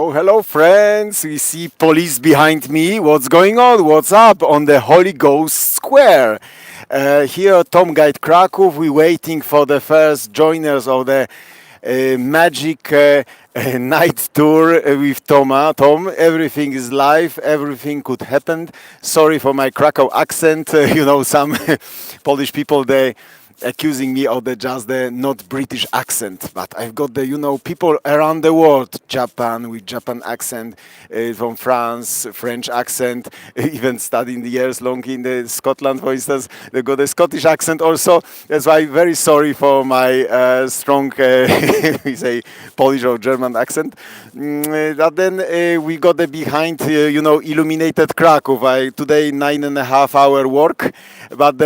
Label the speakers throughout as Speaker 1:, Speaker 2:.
Speaker 1: Oh, hello, friends. We see police behind me. What's going on? What's up on the Holy Ghost Square? Here at tomguidekrakow, we're waiting for the first joiners of the magic night tour with Tom. Everything is live. Everything could happen. Sorry for my Krakow accent. Some Polish people, they accusing me of the not British accent, but I've got the people around the world, Japan with Japan accent, from France, French accent, even studying the years long in the Scotland, for instance, they got a Scottish accent also. That's why I'm very sorry for my strong, we say, Polish or German accent. But then we got the behind, Illuminated Krakow. Today 9.5 hour work, but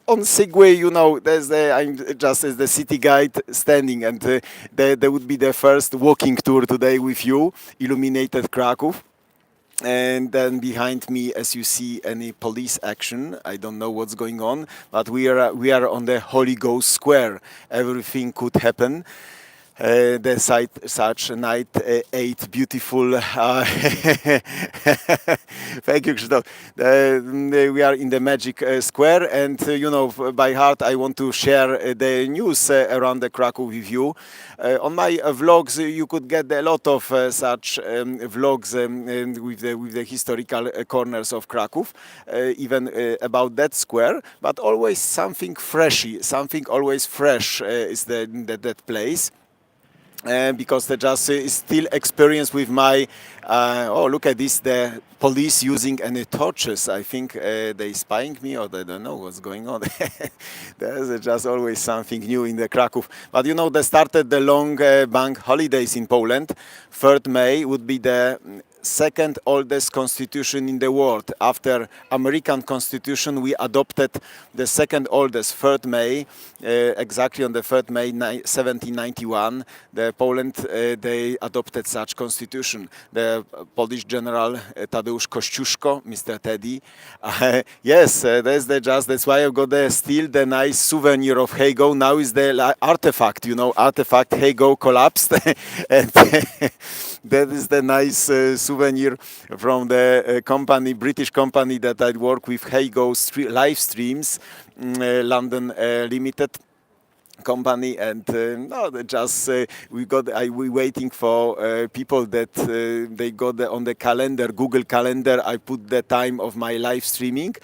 Speaker 1: on Segway, I'm just as the city guide standing, and there would be the first walking tour today with you, Illuminated Krakow. And then behind me, as you see, any police action. I don't know what's going on, but we are on the Holy Ghost Square. Everything could happen. The site, such a night, 8 beautiful. Thank you, Krzysztof. We are in the magic square, and by heart, I want to share the news around the Krakow with you. On my vlogs, you could get a lot of such vlogs with the historical corners of Krakow, even about that square. But always something freshy, something always fresh is that place. Because the just is still experience with my look at this, the police using any torches. I think they spying me, or they don't know what's going on. There's just always something new in the Krakow. But they started the long bank holidays in Poland. 3rd May would be the second oldest constitution in the world. After American Constitution, we adopted the second oldest, 3rd May, exactly on the 3rd May 1791. The Poland, they adopted such constitution. The Polish general Tadeusz Kościuszko, Mr. Teddy. Yes, that's why I got still the nice souvenir of Hago. Now is the artifact, artifact Hago collapsed. And that is the nice souvenir from the company, British company that I work with, Hago live streams, London Limited company. And we waiting for people that they got on the calendar, Google Calendar. I put the time of my live streaming.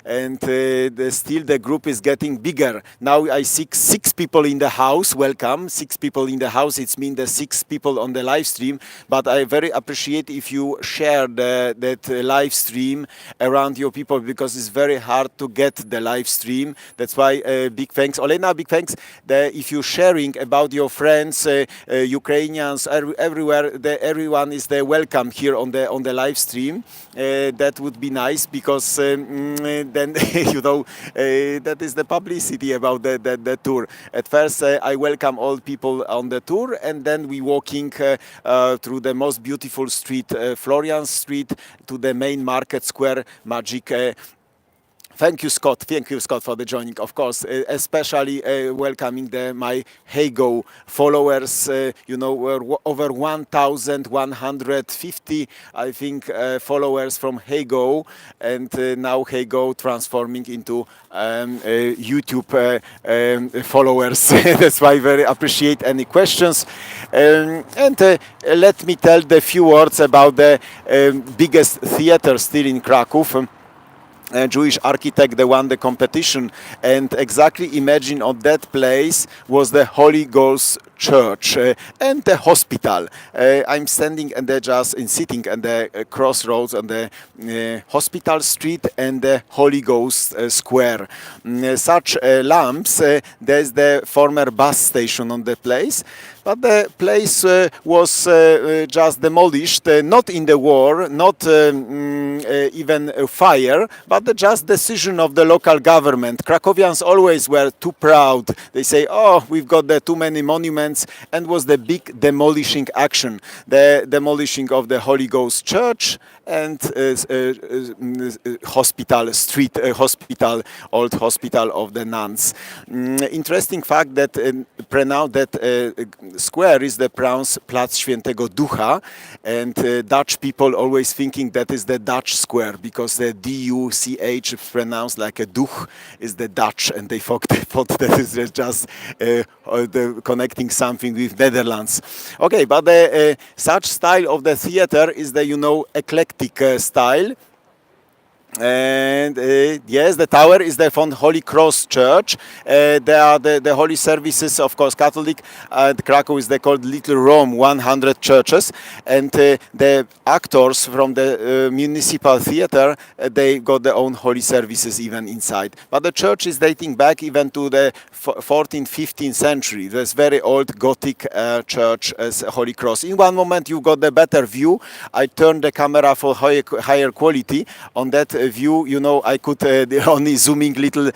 Speaker 1: And still the group is getting bigger. Now I see 6 people in the house. Welcome, 6 people in the house. It means the 6 people on the live stream. But I very appreciate if you share that live stream around your people, because it's very hard to get the live stream. That's why big thanks, Olena. Big thanks. If you're sharing about your friends, Ukrainians, everywhere, everyone is there. Welcome here on the live stream. That would be nice, because then that is the publicity about the tour. At first, I welcome all people on the tour, and then we walking through the most beautiful street, Florian Street, to the main market square, Magic. Thank you, Scott. Thank you, Scott, for the joining. Of course, especially welcoming my Hago followers. Over 1,150, I think, followers from Hago, and now Hago transforming into YouTube followers. That's why I very appreciate any questions. Let me tell the few words about the biggest theater still in Krakow. Jewish architect, they won the competition, and exactly imagine on that place was the Holy Ghost Church and the hospital. I'm standing and sitting at the crossroads on the Hospital Street and the Holy Ghost Square. Such lamps, there's the former bus station on the place. But the place was just demolished, not in the war, not even a fire, but just decision of the local government. Krakowians always were too proud. They say, oh, we've got too many monuments monuments, and was the big demolishing action, the demolishing of the Holy Ghost Church and hospital street, hospital, old hospital of the nuns. Interesting fact that that square is the pronounced Plac Świętego Ducha, and Dutch people always thinking that is the Dutch square because the D-U-C-H is pronounced like a Duch is the Dutch, and they thought that is just connecting something with Netherlands. Okay, but the such style of the theater is the eclectic style. And yes, the tower is the from Holy Cross Church. There are the holy services, of course, Catholic. Krakow is called Little Rome, 100 churches. And the actors from the municipal theater, they got their own holy services even inside. But the church is dating back even to the 14th, 15th century. There's very old Gothic church as Holy Cross. In one moment, you got the better view. I turned the camera for higher quality. On that view, I could only zooming little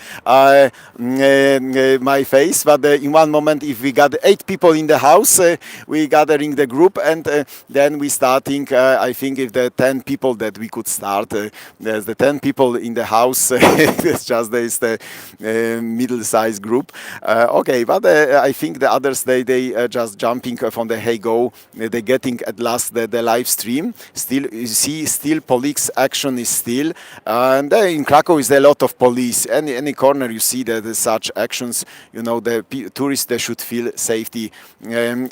Speaker 1: my face, but in one moment, if we got 8 people in the house, we gathering the group, and then we starting. I think if the 10 people that we could start, there's the 10 people in the house. It's just there's the middle-sized group. Okay, but I think the others they just jumping from the hey go. They getting at last the live stream. Still, you see, still police action is still. And in Krakow is a lot of police. Any corner you see that such actions, the tourists they should feel safety. And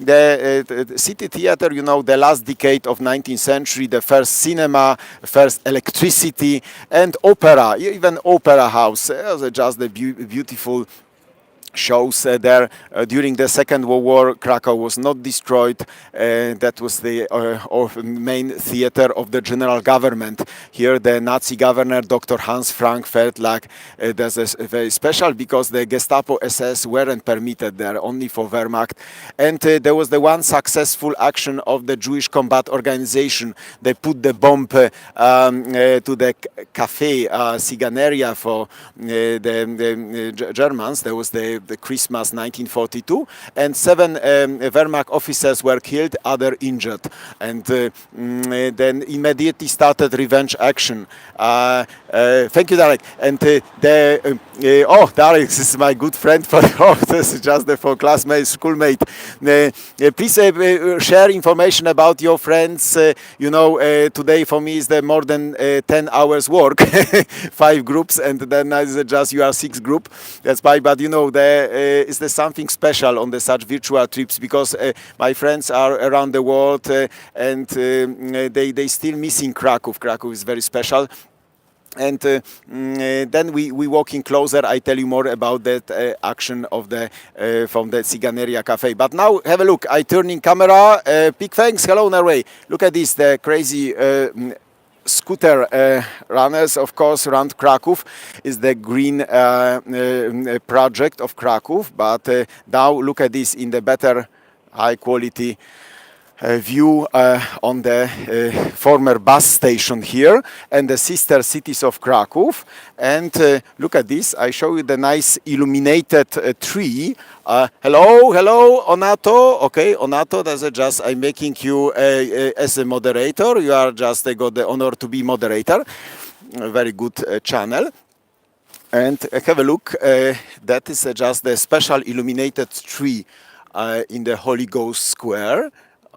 Speaker 1: the city theater, the last decade of 19th century, the first cinema, first electricity, and opera, even opera house, just the beautiful shows there. During the Second World War, Krakow was not destroyed. That was the main theater of the general government. Here the Nazi governor, Dr. Hans Frank, felt like that's very special because the Gestapo SS weren't permitted there, only for Wehrmacht. And there was the one successful action of the Jewish Combat Organization. They put the bomb to the cafe, Ciganeria for the Germans. There was the Christmas 1942, and 7 Wehrmacht officers were killed, other injured, and then immediately started revenge action. Thank you, Darek. And Darek, this is my good friend. This is just for classmate, schoolmate. Please share information about your friends. Today for me is the more than 10 hours work, 5 groups, and then just you are 6 group. That's why, but is there something special on the such virtual trips because my friends are around the world and they still missing Krakow. Krakow is very special. And then we walking closer. I tell you more about that action of the from the Ciganeria Cafe. But now have a look. I turning camera. Big thanks. Hello, Norway. Look at this. The crazy. Scooter runners, of course, around Krakow is the green project of Krakow. But now look at this in the better high quality view on the former bus station here and the sister cities of Krakow. And look at this. I show you the nice illuminated tree. Hello, Onato. Okay, Onato, that's just I'm making you as a moderator. You are just got the honor to be moderator. A very good channel. And have a look. That is just the special illuminated tree in the Holy Ghost Square.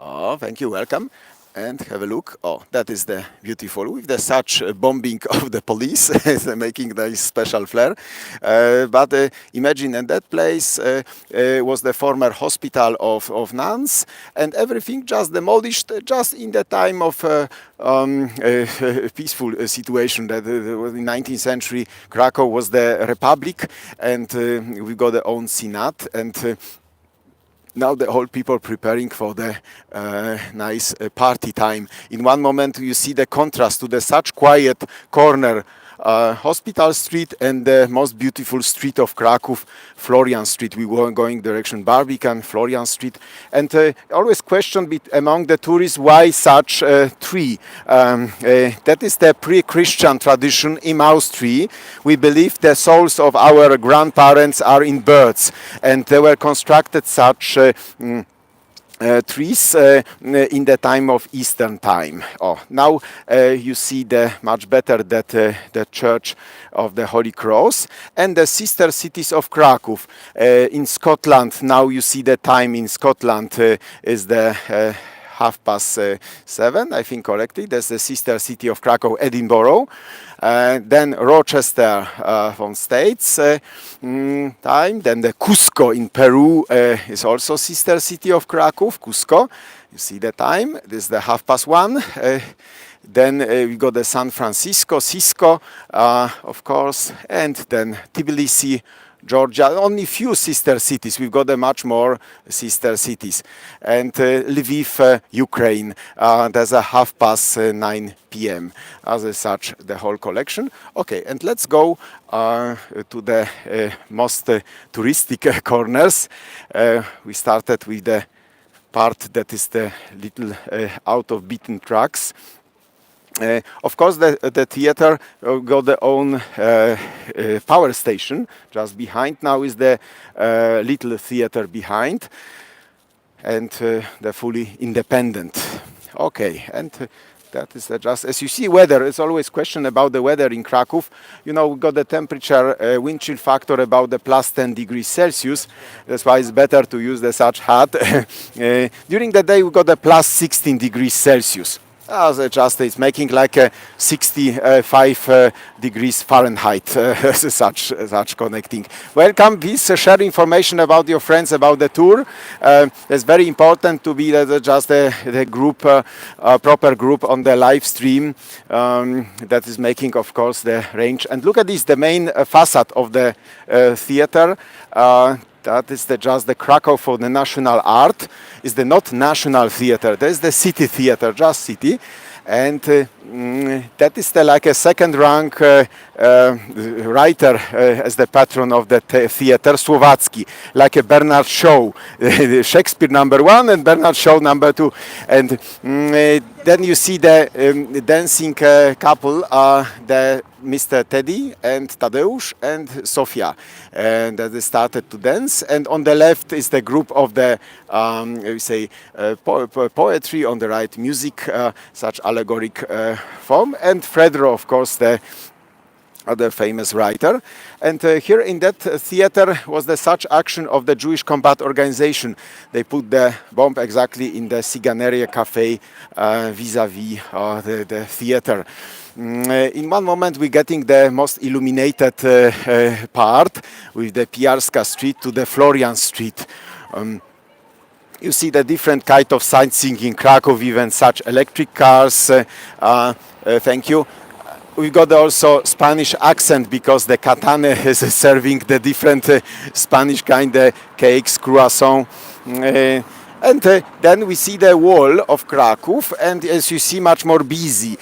Speaker 1: Oh, thank you, welcome. And have a look. Oh, that is the beautiful with the such bombing of the police, making the special flair. But imagine, in that place was the former hospital of nuns, and everything just demolished just in the time of peaceful situation. That was in 19th century, Krakow was the republic, and we got our own senate and. Now the whole people preparing for the nice party time. In one moment you see the contrast to the such quiet corner Hospital Street, and the most beautiful street of Krakow, Florian Street. We were going direction Barbican, Florian Street, and always question among the tourists why such a tree. That is the pre-Christian tradition, Emmaus tree. We believe the souls of our grandparents are in birds, and they were constructed such trees in the time of Eastern time. Oh, now you see the much better that the Church of the Holy Cross and the sister cities of Krakow. In Scotland, now you see the time in Scotland is the 7:30, I think correctly. That's the sister city of Krakow, Edinburgh. Then Rochester from States time. Then the Cusco in Peru is also sister city of Krakow, Cusco. You see the time. This is the 1:30. Then we got the San Francisco, Cisco, of course, and then Tbilisi, Georgia. Only few sister cities. We've got much more sister cities. And Lviv, Ukraine. There's a 9:30 p.m. As such, the whole collection. Okay, and let's go to the most touristic corners. We started with the part that is the little out of beaten tracks. Of course, the theater got their own power station just behind. Now is the little theater behind, and they're fully independent. Okay, and that is just as you see. Weather. It's always question about the weather in Krakow. You know, we got the temperature, wind chill factor about the plus 10 degrees Celsius. That's why it's better to use the such hat. During the day, we got the plus 16 degrees Celsius. It's making like a 65 degrees Fahrenheit, such connecting. Welcome, please share information about your friends about the tour. It's very important to be just the group, proper group on the live stream that is making, of course, the range. And look at this, the main facade of the theater. That is just the Krakow for the national art. Is the not national theater. There's the city theater, just city. And that is like a second rank writer as the patron of the theater, Słowacki, like a Bernard Shaw, Shakespeare #1 and Bernard Shaw #2. And then you see the dancing couple, the Mr. Teddy and Tadeusz and Sofia, and they started to dance. And on the left is the group of the poetry, on the right music, such allegoric form, and Fredro, of course, the other famous writer. And here in that theater was the such action of the Jewish Combat Organization. They put the bomb exactly in the Siganeria Cafe vis-a-vis the theater. In one moment we're getting the most illuminated part with the Piarska Street to the Florian Street. You see the different kind of sightseeing in Krakow, even such electric cars. Thank you. We've got also Spanish accent because the Catane is serving the different Spanish kind of cakes, croissant. And then we see the wall of Krakow, and as you see, much more busy.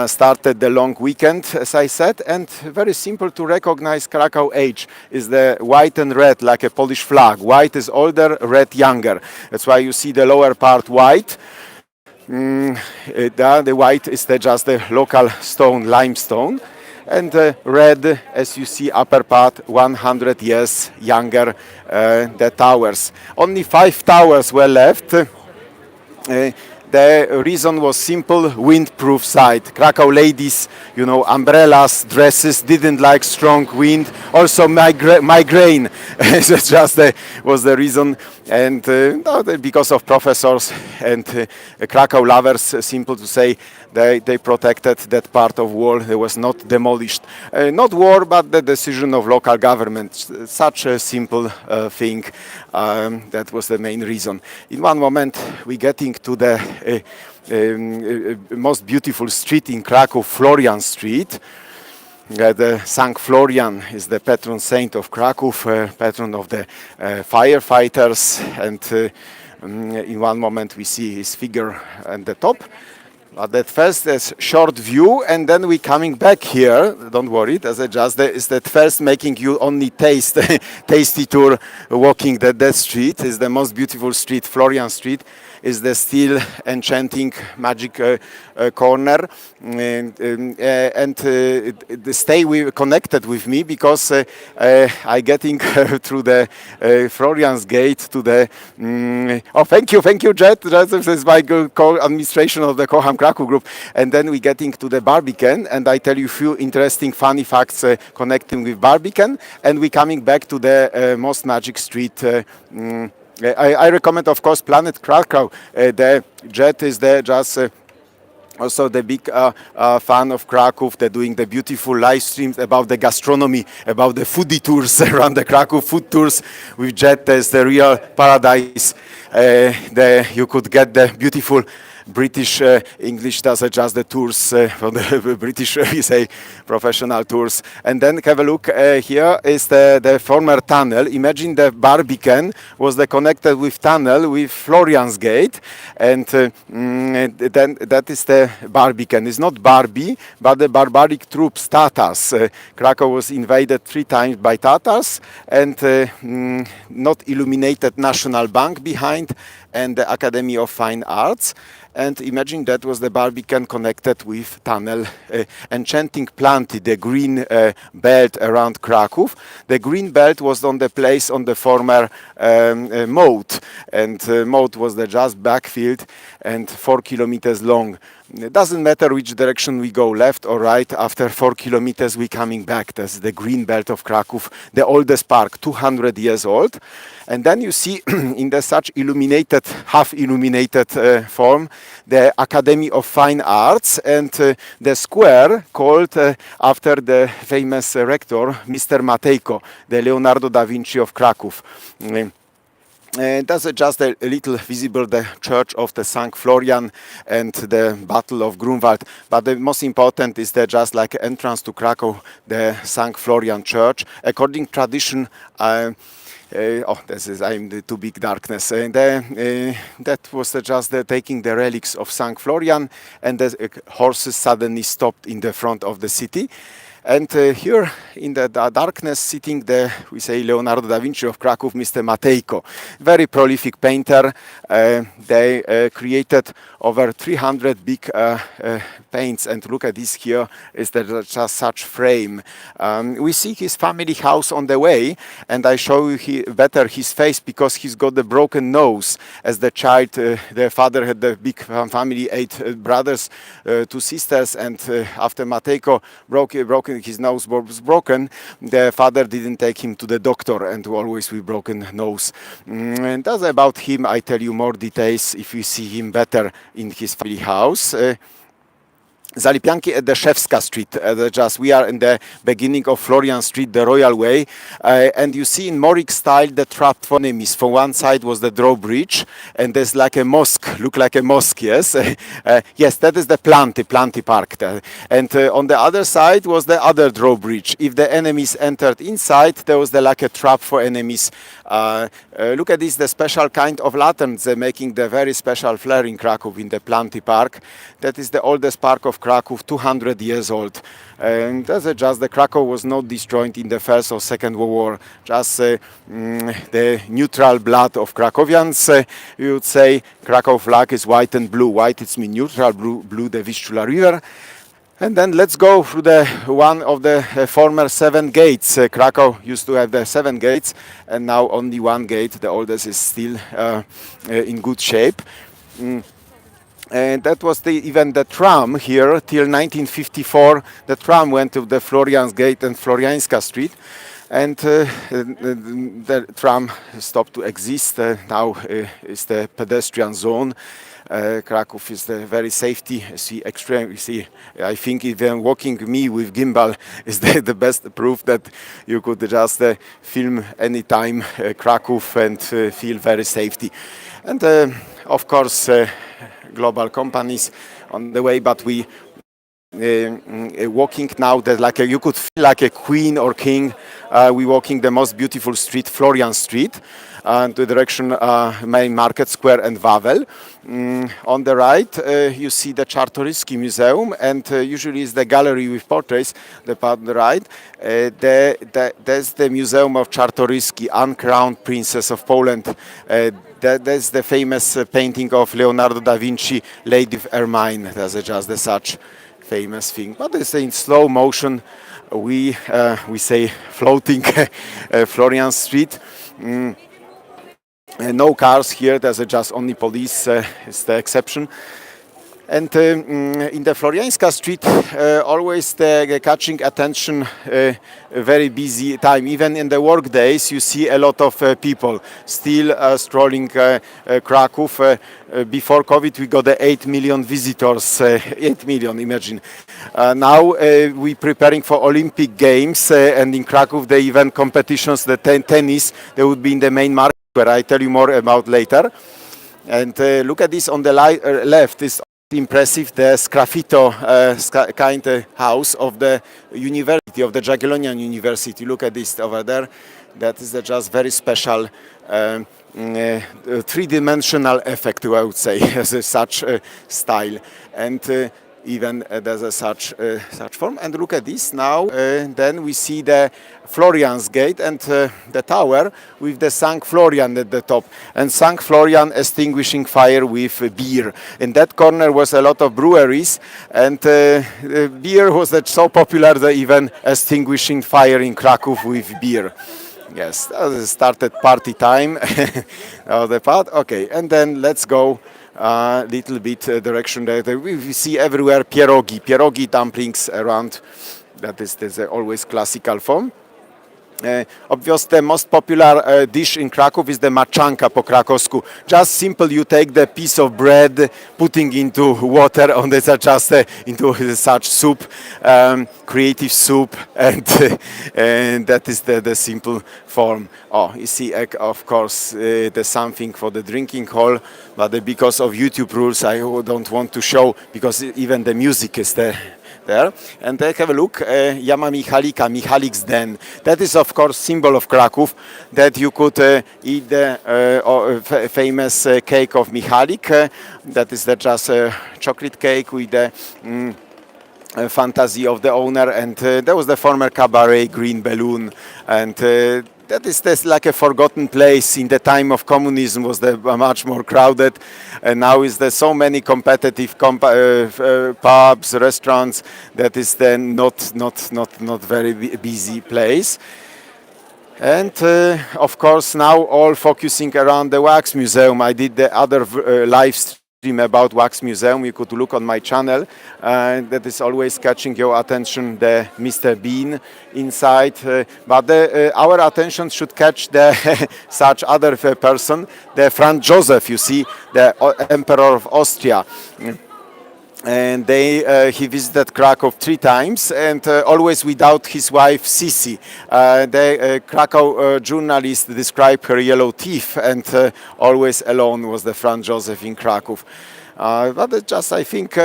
Speaker 1: Started the long weekend, as I said, and very simple to recognize Krakow age is the white and red, like a Polish flag. White is older, red younger. That's why you see the lower part white. The white is just the local stone, limestone, and red, as you see, upper part 100 years younger, the towers. Only 5 towers were left. The reason was simple, windproof side. Krakow ladies, you know, umbrellas, dresses, didn't like strong wind. Also migraine, was the reason. And because of professors and Krakow lovers, simple to say, they protected that part of wall. It was not demolished. Not war, but the decision of local government. Such a simple thing. That was the main reason. In one moment, we getting to the most beautiful street in Krakow, Florian Street. The Saint Florian is the patron saint of Krakow, patron of the firefighters, and in one moment we see his figure at the top. But at first, there's short view, and then we coming back here. Don't worry, there's is that first making you only taste tasty tour walking that street. Is the most beautiful street, Florian Street. Is the still enchanting magic corner, and stay connected with me because I getting through the Florian's Gate to the. Oh, thank you, Jet. This is my co-administration of the Kochamkrakow group, and then we getting to the Barbican, and I tell you few interesting, funny facts connecting with Barbican, and we coming back to the most magic street. I recommend, of course, Planet Krakow. The Jet is there just. Also, the big fan of Krakow. They're doing the beautiful live streams about the gastronomy, about the foodie tours around the Krakow, food tours with Jet. There's the real paradise. You could get the beautiful British English does just the tours from the British, we say, professional tours. And then have a look, here is the former tunnel. Imagine the Barbican was connected with tunnel with Florian's Gate, and then that is the Barbican. It's not Barbie, but the barbaric troops, Tatars. Krakow was invaded 3 times by Tatars, and not Illuminated National Bank behind, and the Academy of Fine Arts. And imagine that was the Barbican connected with tunnel. Enchanting planted the green belt around Krakow. The green belt was on the place on the former moat, and moat was the just backfield and 4 kilometers long. It doesn't matter which direction we go, left or right. After 4 kilometers, we coming back. That's the green belt of Krakow, the oldest park, 200 years old. And then you see in the such illuminated, half-illuminated form, the Academy of Fine Arts, and the square called after the famous rector, Mr. Matejko, the Leonardo da Vinci of Krakow. That's just a little visible the church of the St. Florian and the Battle of Grunwald. But the most important is that just like entrance to Krakow, the St. Florian church. According tradition, I'm the too big darkness. That was just taking the relics of St. Florian, and the horses suddenly stopped in the front of the city. And here in the darkness sitting we say Leonardo da Vinci of Krakow, Mr. Matejko, very prolific painter. They created over 300 big paints, and look at this here, is just such frame. We see his family house on the way, and I show you better his face because he's got the broken nose. As the child, the father had the big family, 8 brothers, 2 sisters, and after Matejko broken his nose was broken, the father didn't take him to the doctor, and always with broken nose. And that's about him. I tell you more details if you see him better in his family house. Zalipianki at the Szewska Street. We are in the beginning of Florian Street, the Royal Way, and you see in Moric style the trap for enemies. For one side was the drawbridge, and there's like a mosque, look like a mosque. Yes, yes, that is the Planty Park. And on the other side was the other drawbridge. If the enemies entered inside, there was like a trap for enemies. Look at this, the special kind of lanterns. They're making the very special flare in Krakow in the Planty Park. That is the oldest park of Krakow, 200 years old. And that's just the Krakow was not destroyed in the First or Second World War. Just the neutral blood of Krakowians. You would say Krakow flag is white and blue. White it's mean neutral, blue the Vistula River. And then let's go through the one of the former 7 gates. Krakow used to have the 7 gates, and now only 1 gate. The oldest is still in good shape. And that was even the tram here till 1954. The tram went to the Florian's Gate and Florianska Street, and the tram stopped to exist. Now is the pedestrian zone. Krakow is the very safety. I think even walking me with gimbal is the best proof that you could just film anytime Krakow and feel very safety. And of course, global companies on the way, but we walking now that like you could feel like a queen or king. We walking the most beautiful street, Florian Street, to the direction main market square and Wawel. On the right, you see the Czartoryski Museum, and usually is the gallery with portraits. The part on the right, there's the Museum of Czartoryski, uncrowned princess of Poland. That's the famous painting of Leonardo da Vinci, Lady of Ermine. That's just such famous thing. But it's in slow motion. We say floating Florian Street. No cars here. There's just only police. Is the exception. And in the Florianska Street, always the catching attention, very busy time. Even in the work days, you see a lot of people still strolling Kraków. Before COVID, we got 8 million visitors. 8 million, imagine. Now we preparing for Olympic Games, and in Kraków, the event competitions, the tennis, they would be in the main market, where I tell you more about later. And look at this on the left. Is impressive, the Sgraffito kind of house of the university, of the Jagiellonian University. Look at this over there. That is just very special three-dimensional effect, I would say, as such style. And even there's a such form. And look at this now. Then we see the Florian's Gate and the tower with the St. Florian at the top. And St. Florian extinguishing fire with beer. In that corner was a lot of breweries, and beer was so popular that even extinguishing fire in Kraków with beer. Yes, that started party time. The part. Okay, and then let's go little bit direction that we see everywhere pierogi dumplings around. That is always classical form. Obviously, the most popular dish in Kraków is the maczanka po krakowsku. Just simple, you take the piece of bread, putting into water on the just into such soup, creative soup, and that is the simple form. Oh, you see, of course, there's something for the drinking hall, but because of YouTube rules, I don't want to show, because even the music is there. And have a look, Jama Michalika, Michalik's Den. That is, of course, symbol of Kraków, that you could eat the famous cake of Michalik. That is just a chocolate cake with the fantasy of the owner. And there was the former cabaret, Green Balloon. And that is like a forgotten place. In the time of communism was much more crowded, and now is there so many competitive pubs, restaurants, that is then not very busy place. And of course now all focusing around the Wax Museum. I did the other live stream about Wax Museum. You could look on my channel. That is always catching your attention, the Mr. Bean inside. But our attention should catch the such other person, the Franz Joseph, you see, the Emperor of Austria. And he visited Krakow 3 times, and always without his wife Sisi. The Krakow journalist described her yellow teeth, and always alone was the Franz Joseph in Krakow. But just I think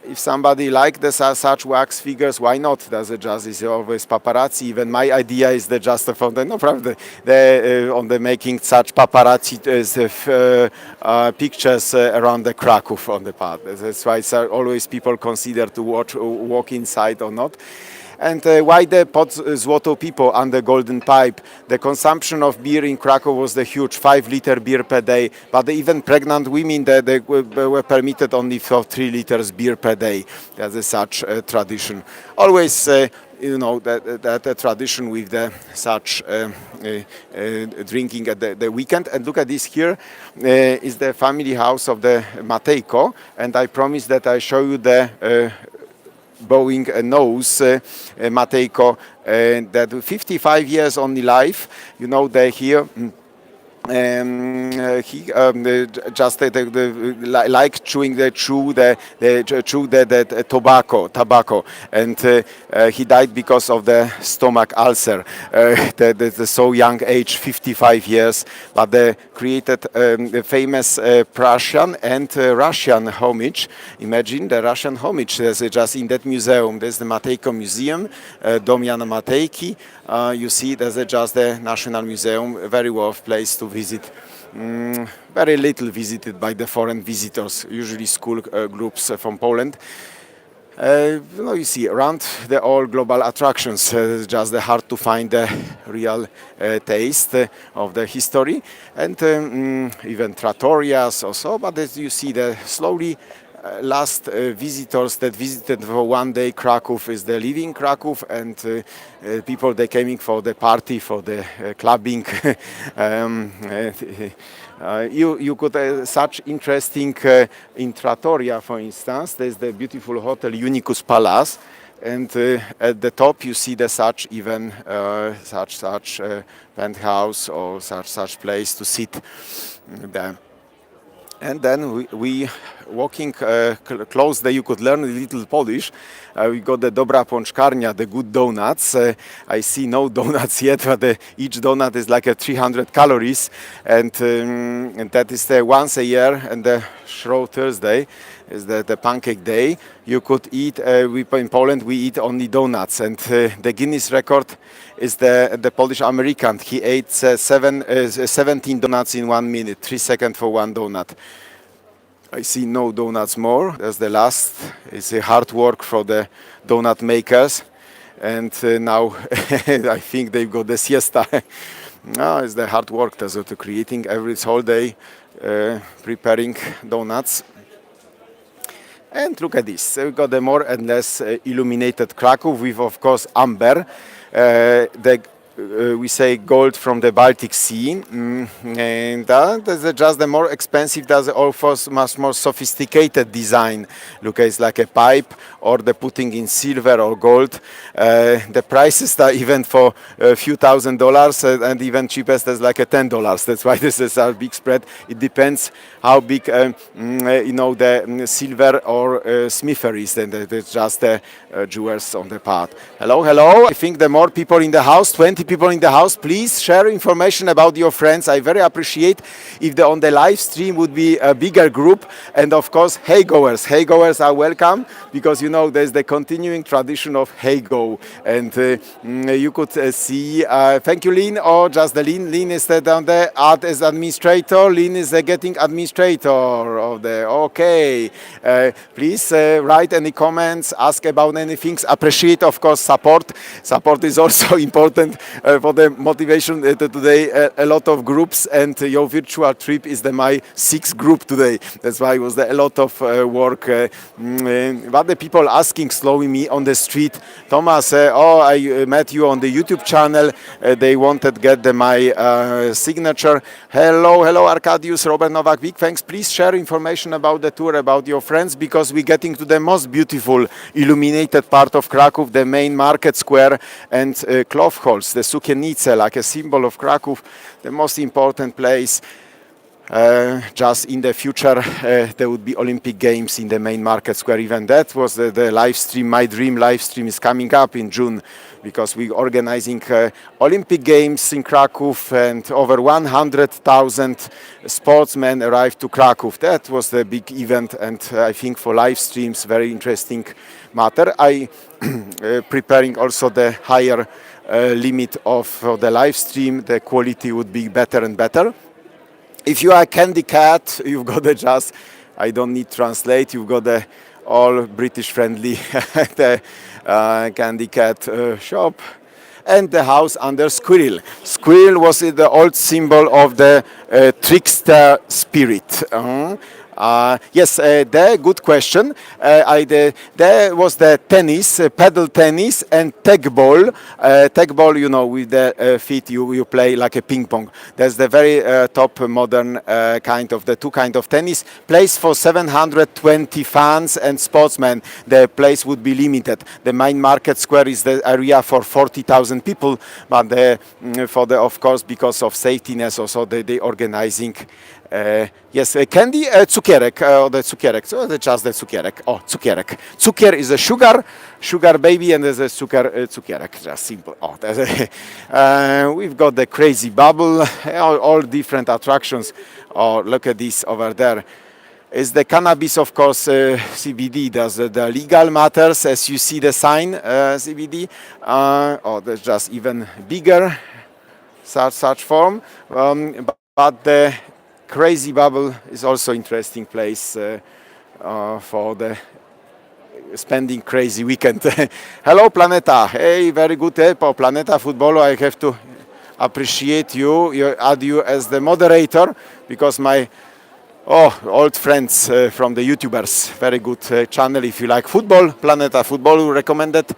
Speaker 1: if somebody like such wax figures, why not? That's is always paparazzi. Even my idea is the just from the no problem. On the making such paparazzi pictures around the Kraków on the path. That's why always people consider to walk inside or not. And why the pod Złoto Pipo under Golden Pipe? The consumption of beer in Krakow was the huge 5-liter beer per day, but even pregnant women they were permitted only for 3 liters beer per day. There's such tradition. Always, you know, that tradition with the such drinking at the weekend. And look at this here, is the family house of the Matejko, and I promise that I show you the bowing nose, Matejko, that 55 years only life. You know, they here He just like chewing the tobacco, and he died because of the stomach ulcer. The so young age, 55 years, but they created the famous Prussian and Russian homage. Imagine the Russian homage. There's just in that museum. There's the Matejko Museum, Dom Jana Matejki. You see, there's just the National Museum, a very worth place to visit. Very little visited by the foreign visitors, usually school groups from Poland. You see, around the all global attractions, just hard to find the real taste of the history, and even trattorias also. But as you see, the slowly last visitors that visited for one day Krakow is the living Krakow, and people they coming for the party, for the clubbing. You could such interesting in Trattoria, for instance. There's the beautiful hotel Unicus Palace, and at the top you see the such even such penthouse or such place to sit there. And then we walking close there, you could learn a little Polish. We got the Dobra Pączkarnia, the good donuts. I see no donuts yet, but each donut is like 300 calories, and that is once a year, and the Shrove Thursday is the pancake day. You could eat, in Poland we eat only donuts, and the Guinness record is the Polish American. He ate 17 donuts in 1 minute, 3 seconds for one donut. I see no donuts more. That's the last. It's a hard work for the donut makers, and now I think they've got the siesta. Now it's the hard work to creating every whole day, preparing donuts. And look at this. We got the more and less illuminated Krakow with, of course, amber. We say gold from the Baltic Sea, and that's just the more expensive. That's also much more sophisticated design. Look, it's like a pipe, or the putting in silver or gold. The prices are even for a few $1,000s, and even cheapest is like $10. That's why this is a big spread. It depends how big the silver or smither is. Then it's just the jewels on the part. Hello. I think the more people in the house, 20 people in the house, please share information about your friends. I very appreciate if on the live stream would be a bigger group, and of course hey goers are welcome, because there's the continuing tradition of hey go, and you could see thank you Lynn, or just the Lynn is down there, art as administrator, Lynn is getting administrator of the okay. Please write any comments, ask about anything. Appreciate, of course, support is also important for the motivation today. A lot of groups, and your virtual trip is my 6th group today. That's why it was a lot of work. But the people asking slowly me on the street, Thomas, I met you on the YouTube channel. They wanted to get my signature. Hello Arkadius, Robert Novak, big thanks. Please share information about the tour, about your friends, because we're getting to the most beautiful illuminated part of Krakow, the main market square, and cloth halls, the sukiennice, like a symbol of Krakow, the most important place. Just in the future, there would be Olympic Games in the main market square. Even that was the live stream. My dream live stream is coming up in June, because we're organizing Olympic Games in Krakow, and over 100,000 sportsmen arrived to Krakow. That was the big event, and I think for live streams, very interesting matter. I preparing also the higher limit of the live stream. The quality would be better and better. If you are a candy cat, you've got just, I don't need translate, you've got the all British friendly the candy cat shop, and the house under Squirrel. Squirrel was the old symbol of the trickster spirit. Yes, there, good question. There was the tennis, paddle tennis, and tag ball. Tag ball, you know, with the feet you play like a ping pong. That's the very top modern kind of the two kind of tennis. Place for 720 fans and sportsmen. The place would be limited. The main market square is the area for 40,000 people, but for the of course because of safetyness also the organizing. Yes, candy, cukierek, the cukierek, so just the cukierek. Oh, cukierek. Cukier is a sugar baby, and there's a cukierek, just simple. Oh, we've got the crazy bubble, all different attractions. Oh, look at this over there. Is the cannabis, of course, CBD, does the legal matters, as you see the sign, CBD. Oh, that's just even bigger, such form. But the crazy bubble is also interesting place for the spending crazy weekend. Hello, Planeta. Hey, very good. Planeta Football. I have to appreciate you, add you as the moderator, because my old friends from the YouTubers. Very good channel if you like football. Planeta Football recommended.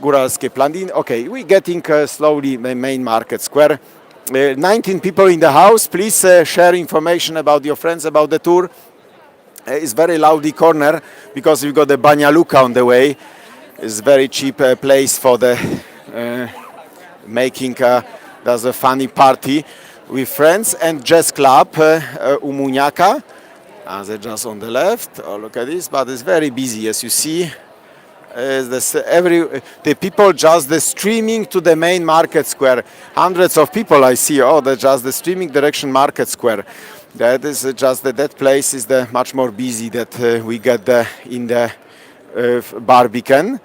Speaker 1: Góralskie Planiny. Okay, we're getting slowly the main market square. 19 people in the house. Please share information about your friends about the tour. It's very loudy corner because we've got the Banja Luka on the way. It's very cheap place for the making there's a funny party with friends, and jazz club Umuniaka. They're just on the left. Oh, look at this, but it's very busy as you see. The people just the streaming to the main market square. Hundreds of people I see. Oh, they're just the streaming direction market square. That is just that place is the much more busy that we get in the Barbican.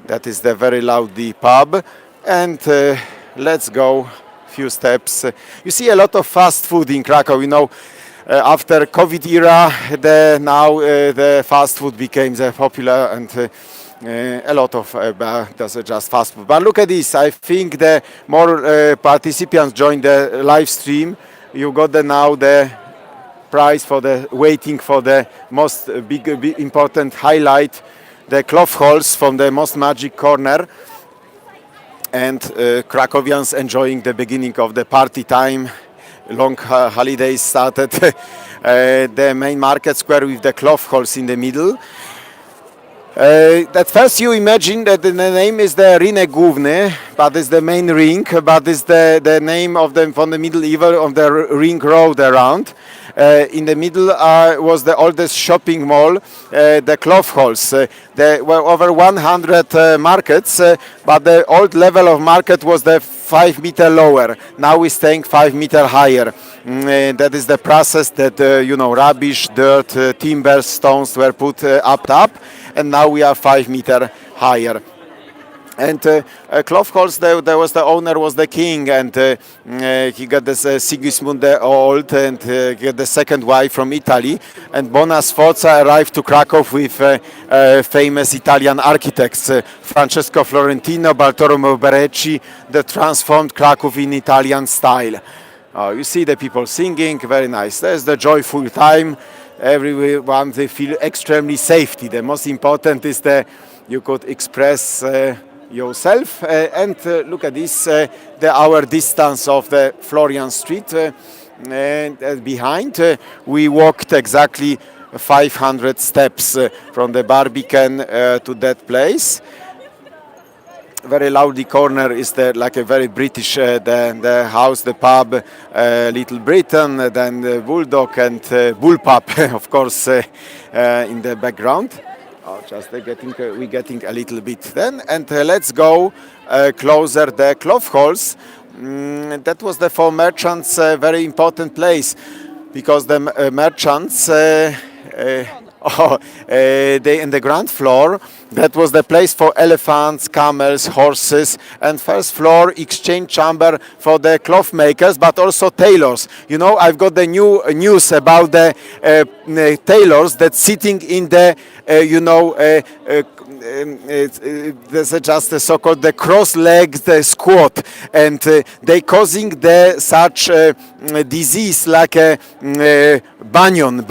Speaker 1: That is the very loudy pub. And let's go few steps. You see a lot of fast food in Krakow. You know, after COVID era, the fast food became popular and. A lot of that's just fast food. But look at this. I think the more participants join the live stream, you got now the prize for the waiting for the most big important highlight, the cloth holes from the most magic corner. And Krakowians enjoying the beginning of the party time. Long holidays started. The main market square with the cloth holes in the middle. At first you imagine that the name is the Rynek Główny, but it's the main ring, but it's the name of from the medieval of the ring road around. In the middle was the oldest shopping mall, the cloth halls. There were over 100 markets, but the old level of market was the 5 meter lower. Now we're staying 5 meter higher. That is the process that, rubbish, dirt, timber, stones were put up, and now we are 5 meter higher. And cloth halls, there was the owner was the king, and he got this Sigismund the Old, and he got the second wife from Italy. And Bona Sforza arrived to Krakow with famous Italian architects, Francesco Florentino, Bartolomeo Berecci, that transformed Krakow in Italian style. You see the people singing, very nice. There's the joyful time. Everyone, they feel extremely safety. The most important is that you could express yourself. And look at this, our distance of the Florian Street. And behind, we walked exactly 500 steps from the Barbican to that place. Very loudy corner is like a very British, the house, the pub, Little Britain, then the Bulldog and Bullpup, of course, in the background. We're getting a little bit then, and let's go closer the cloth halls. That was for merchants very important place, because the merchants Oh, in the ground floor, that was the place for elephants, camels, horses, and first floor exchange chamber for the cloth makers, but also tailors. You know, I've got the new news about the tailors that sitting in the, there's just a so-called the cross-legged squat, and they causing the such disease like a banyonet,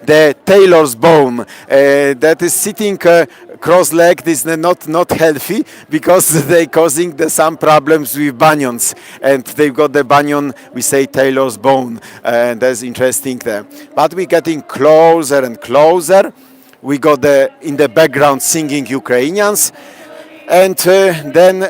Speaker 1: the tailor's bone that is sitting cross-legged is not healthy because they causing some problems with bunions, and they've got the bunion, we say tailor's bone, and that's interesting there. But we're getting closer and closer. We got in the background singing Ukrainians, and then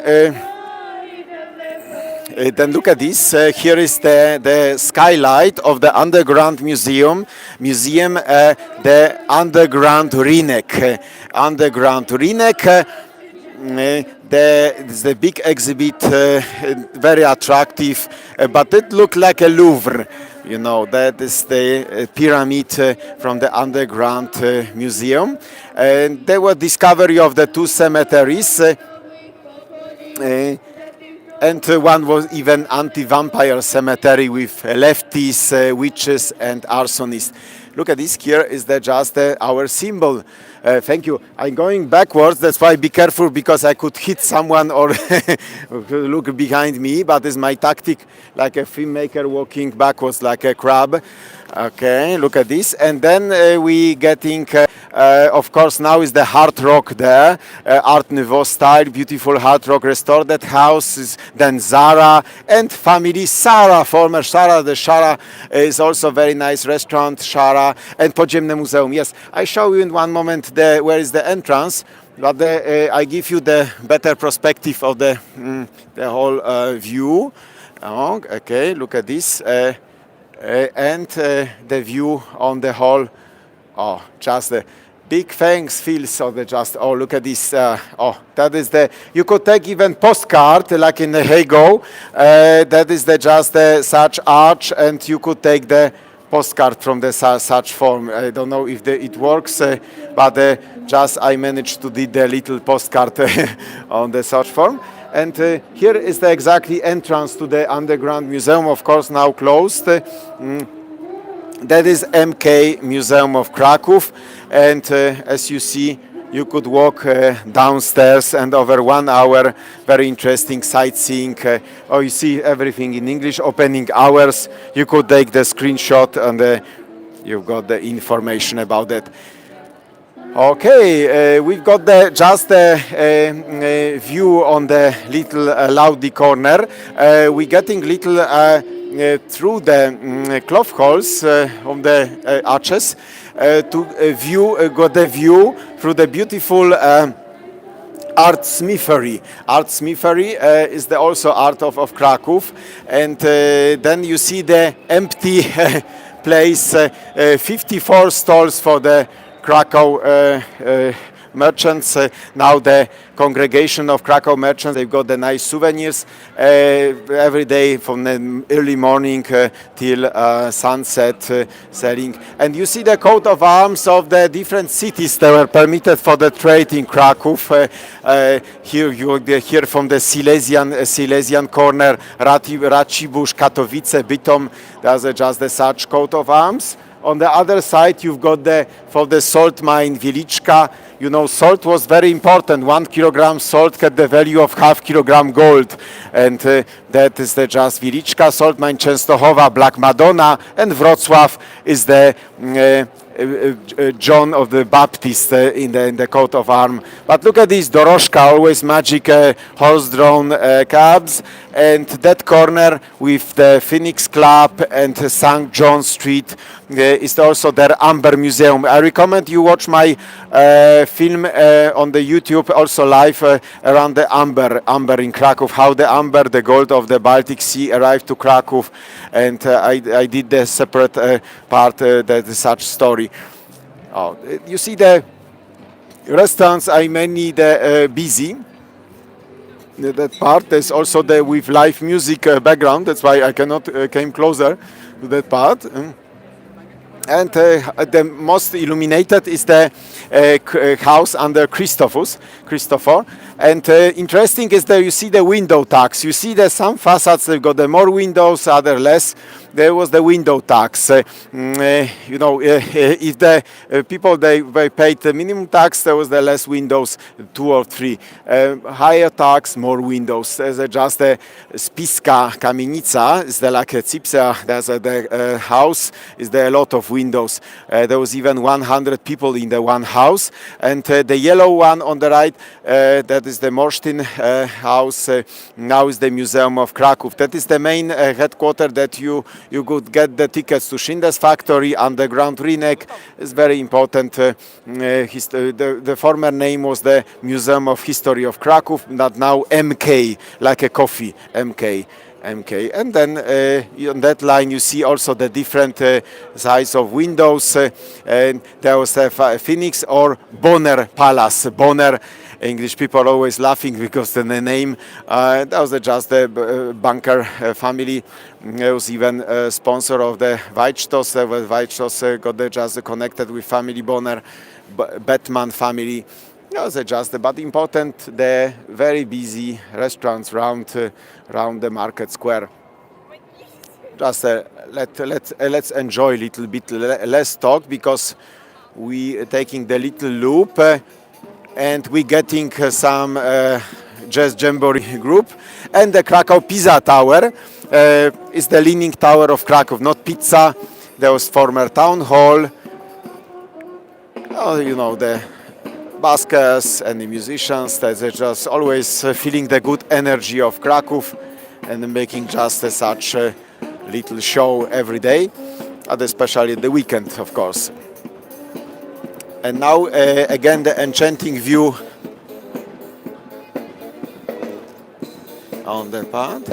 Speaker 1: look at this. Here is the skylight of the underground museum, the underground Rynek. Underground Rynek. The big exhibit, very attractive, but it looked like a Louvre. You know, that is the pyramid from the underground museum. And there were discovery of the two cemeteries. And one was even anti-vampire cemetery with lefties, witches, and arsonists. Look at this. Here is just our symbol. Thank you. I'm going backwards. That's why be careful because I could hit someone or look behind me. But it's my tactic, like a filmmaker walking backwards like a crab. Okay, look at this. And then we getting, of course, now is the hard rock there, Art Nouveau style, beautiful hard rock restored house. Then Zara and family Sara, former Sara. The Sara is also very nice restaurant, Sara, and Podziemne Muzeum. Yes, I show you in one moment where is the entrance. But I give you the better perspective of the whole view. Oh, okay, look at this. And the view on the whole, just the big thanks feels of the look at this, that is you could take even postcard like in the Hego, that is such arch, and you could take the postcard from the such form. I don't know if it works, but I managed to do the little postcard on the such form. And here is the exactly entrance to the underground museum, of course now closed. That is MK Museum of Kraków, and as you see, you could walk downstairs and over 1 hour, very interesting sightseeing. You see everything in English, opening hours. You could take the screenshot and you've got the information about that. Okay, we've got just a view on the little Laudi corner. We're getting little through the cloth holes on the arches to got the view through the beautiful art smithery. Art smithery is also art of Kraków, and then you see the empty place, 54 stalls for the Krakow merchants. Now the congregation of Krakow merchants, they've got the nice souvenirs every day from the early morning till sunset selling. And you see the coat of arms of the different cities that were permitted for the trade in Kraków. Here you hear from the Silesian corner, Racibórz, Katowice, Bytom. There's just such coat of arms. On the other side, you've got for the salt mine Wieliczka. You know, salt was very important. 1 kilogram salt had the value of half kilogram gold. And that is just Wieliczka, salt mine Częstochowa, Black Madonna, and Wrocław is the John of the Baptist in the coat of arms. But look at this, Dorożka, always magic horse-drawn cabs. And that corner with the Phoenix Club and St. John Street is also their Amber Museum. I recommend you watch my film on the YouTube, also live around the Amber in Kraków, how the Amber, the gold of the Baltic Sea, arrived to Kraków. And I did the separate part, that is such story. You see the restaurants are mainly busy. That part is also with live music background. That's why I cannot came closer to that part. And the most illuminated is the house under Christopher. And interesting is that you see the window tax. You see that some facades have got the more windows, other less. There was the window tax. If the people they paid the minimum tax, there was the less windows, 2 or 3. Higher tax, more windows. There's just a spiska kamienica. Is there like a cipsa? There's the house. Is there a lot of windows? There was even 100 people in the one house. And the yellow one on the right, that is the Morsztyn house. Now is the Museum of Kraków. That is the main headquarters that you could get the tickets to Schindler's factory, underground Rynek. It's very important. The former name was the Museum of History of Kraków, but now MK, like a coffee, MK. And then on that line you see also the different size of windows. And there was a Phoenix or Bonner Palace. Bonner, English people are always laughing because the name, that was just the banker family. There was even a sponsor of the Weitstos. Weitstos got just connected with family Bonner, Batman family. No, but important, the very busy restaurants around the market square. Just let's enjoy a little bit less talk because we taking the little loop and we getting some jazz jamboree group, and the Krakow Pizza Tower is the leaning tower of Krakow, not pizza. There was former town hall. Oh, the buskers and the musicians, they're just always feeling the good energy of Kraków and making just such a little show every day, and especially the weekend, of course. And now again the enchanting view on the path.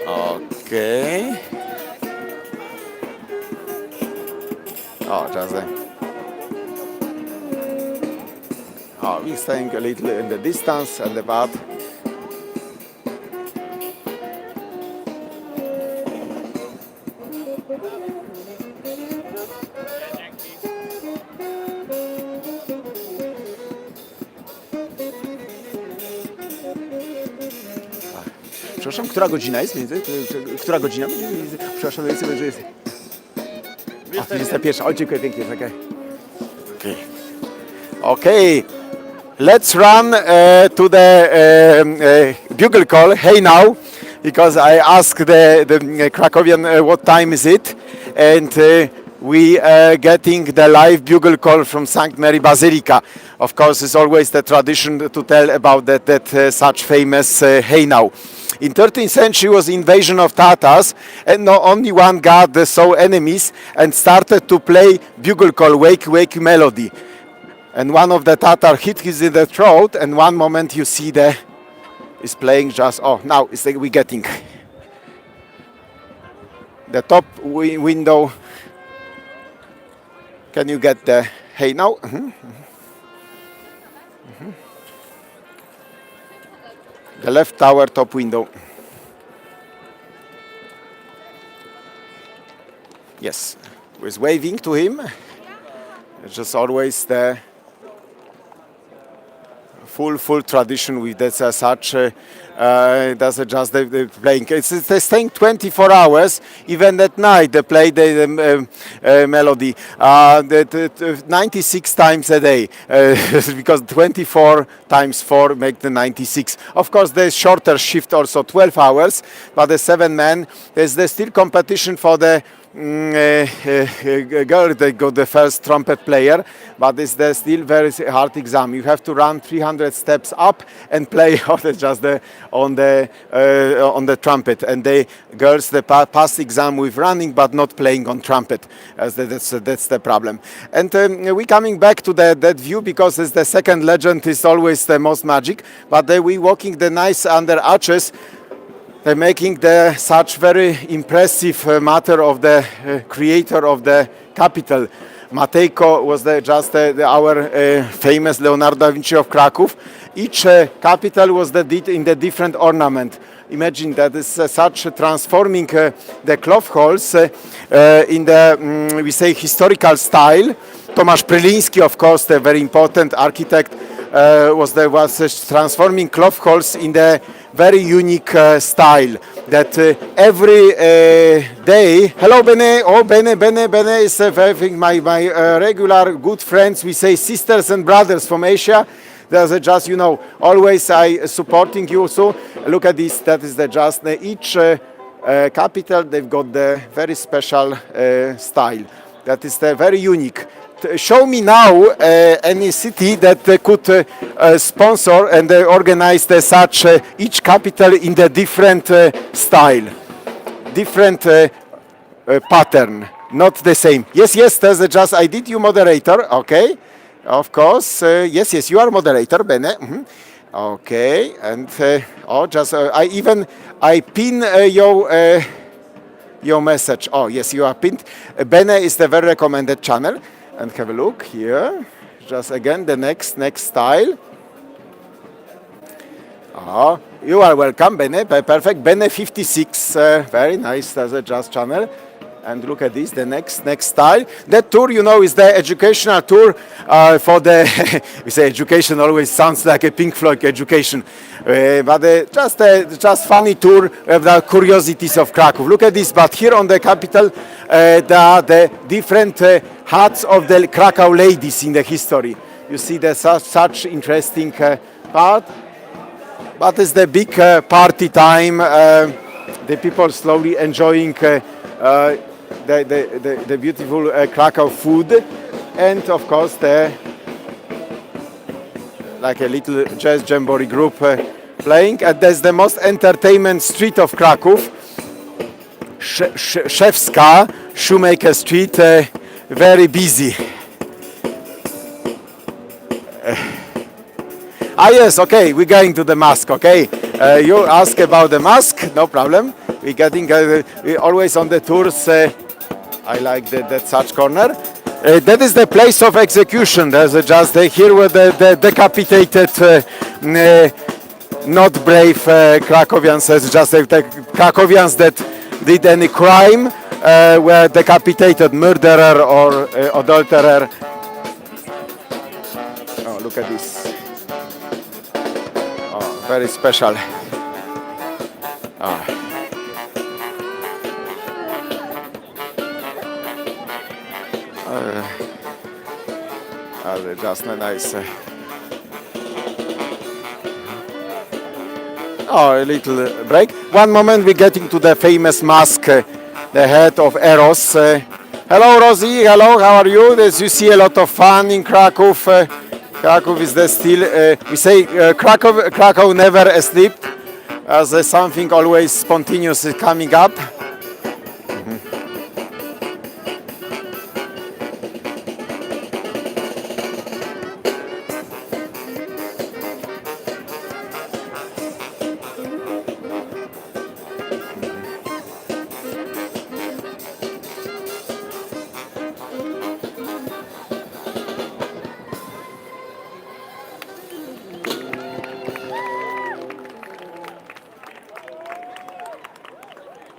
Speaker 1: Okay. Oh, just there. We're staying a little in the distance and the path. Przepraszam, która godzina jest? Która godzina? Przepraszam, że jest. 21. O, dziękuję pięknie. Okay. Let's run to the bugle call, hey now, because I asked the Krakowian what time is it, and we are getting the live bugle call from St. Mary Basilica. Of course, it's always the tradition to tell about that such famous hey now. In 13th century was invasion of Tatars, and no, only one god saw enemies and started to play bugle call, wake, wake melody. And one of the Tatar hit his in the throat, and one moment you see is playing just, now it's we getting the top window. Can you get the hey now? The left tower top window. Yes, was waving to him. It's just always the full tradition with that such. That's just the playing. They're staying 24 hours, even at night. They play the melody 96 times a day, because 24 times 4 make the 96. Of course, there's shorter shift, also 12 hours, but the 7 men. There's still competition for the girl. They got the first trumpet player, but it's still very hard exam. You have to run 300 steps up and play on the trumpet. And the girls pass exam with running, but not playing on trumpet. That's the problem. And we coming back to that view because it's the second legend is always the most magic. But we walking the nice under arches. They're making such very impressive matter of the creator of the capital. Matejko was our famous Leonardo da Vinci of Kraków. Each capital was in the different ornament. imagine that is such transforming the cloth holes in the, we say, historical style. Tomasz Pryliński, of course, the very important architect, was transforming cloth holes in the very unique style. That every day, hello Bene, oh Bene is my regular good friends. We say sisters and brothers from Asia. There's just, you know, always I supporting you. So look at this. That is the just each capital. They've got the very special style. That is the very unique. Show me now any city that could sponsor and organize such each capital in the different style, different pattern, not the same. Yes, there's just, I did you moderator, okay, of course, yes, you are moderator, Bene. Okay, and I pin your message. Oh yes, you are pinned. Bene is the very recommended channel. And have a look here. Just again the next style. Oh, you are welcome, Bene. Perfect. Bene 56. Very nice. That's a just channel. And look at this, the next style. That tour, you know, is the educational tour for the. We say education always sounds like a Pink Floyd education, but just funny tour of the curiosities of Krakow. Look at this. But here on the capital, the different hats of the Krakow ladies in the history. You see the such interesting part. But it's the big party time. The people slowly enjoying. The beautiful Krakow food, and of course like a little jazz jamboree group playing. And there's the most entertainment street of Krakow, Szewska, Shoemaker Street, very busy. Yes, okay, we're going to the mask, okay. You ask about the mask, no problem. We're getting we always on the tours. I like that such corner. That is the place of execution. There's just here were the decapitated, not brave Krakowians. It's just the Krakowians that did any crime were decapitated, murderer or adulterer. Oh, look at this. Oh, very special. Oh. Just nice. Oh, a little break. One moment, we're getting to the famous mask, the head of Eros. Hello, Rosie. Hello, how are you? As you see, a lot of fun in Krakow. Krakow is the still. We say Krakow never asleep, as something always spontaneous is coming up.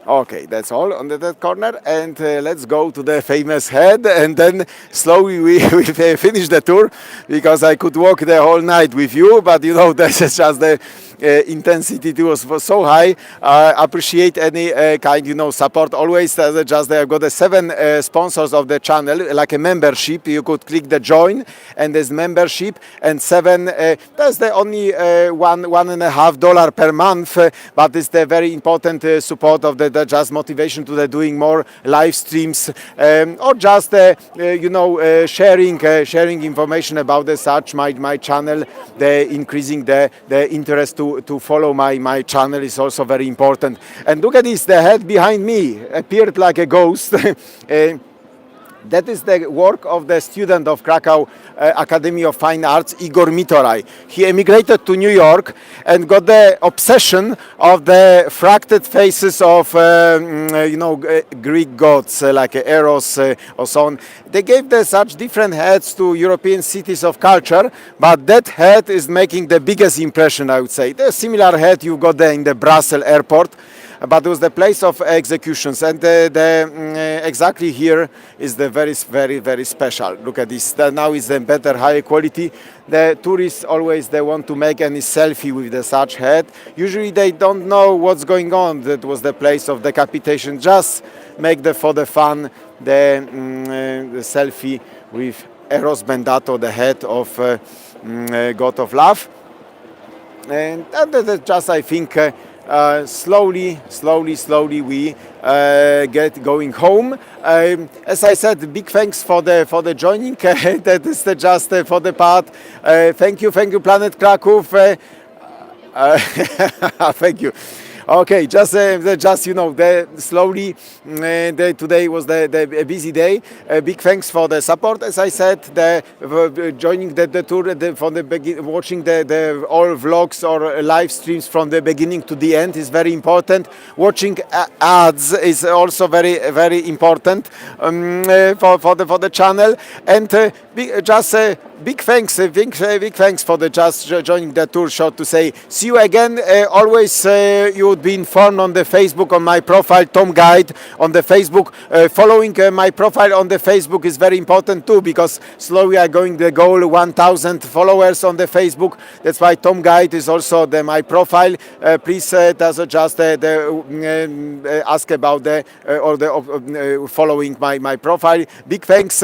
Speaker 1: Okay, that's all on that corner, and let's go to the famous head, and then slowly we finish the tour, because I could walk the whole night with you, but you know, this is just the intensity was so high. Appreciate any kind, you know, support. Always just I've got the 7 sponsors of the channel, like a membership. You could click the join, and there's membership, and 7. That's the only $1.50 per month, but it's the very important support of the just motivation to the doing more live streams, or just you know, sharing information about the such my channel. The increasing the interest to follow my channel is also very important. And look at this, the head behind me appeared like a ghost. That is the work of the student of Krakow Academy of Fine Arts, Igor Mitoraj. He emigrated to New York and got the obsession of the fractured faces of, Greek gods like Eros or so on. They gave such different heads to European cities of culture, but that head is making the biggest impression, I would say. The similar head you got there in the Brussels airport, but it was the place of executions, and exactly here is the very special. Look at this. Now is the better, higher quality. The tourists always they want to make any selfie with the such head. Usually they don't know what's going on. That was the place of decapitation. Just make for the fun the selfie with Eros Bendato, the head of god of love, and that just I think. Slowly we get going home. As I said, big thanks for the joining. That is just for the part. Thank you, Planet Kraków. Thank you. Okay, just slowly. Today was the busy day. Big thanks for the support. As I said, joining the tour from the watching the all vlogs or live streams from the beginning to the end is very important. Watching ads is also very important for the channel. And big thanks for just joining the tour shot to say see you again. Always you would be informed on the Facebook on my profile Tom Guide on the Facebook. Following my profile on the Facebook is very important too, because slowly I'm going to goal 1,000 followers on the Facebook. That's why Tom Guide is also my profile. Please just ask about following my profile. Big thanks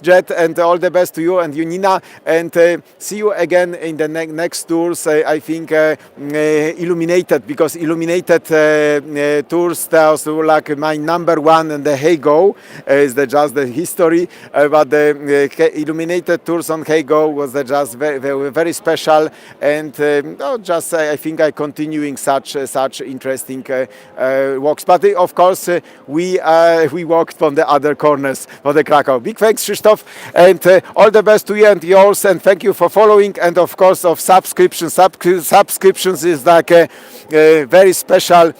Speaker 1: Jet, and all the best to you and Junina, and see you again in the next tours. I think Illuminated, because Illuminated tours also like my number one, and the Hey Go is just the history, but the Illuminated tours on Hey Go was just very special, and I think I continuing such interesting walks. But of course we walked from the other corners of the Krakow. Big thanks, Krzysztof, and all the best to you and yours, and thank you for following, and of course of subscriptions. Subscriptions is like a very special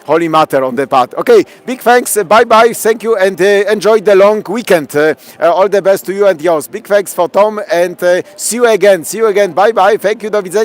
Speaker 1: holy matter on the path. Okay, big thanks, bye, thank you, and enjoy the long weekend. All the best to you and yours. Big thanks for Tom, and see you again, bye, thank you, do widzenia.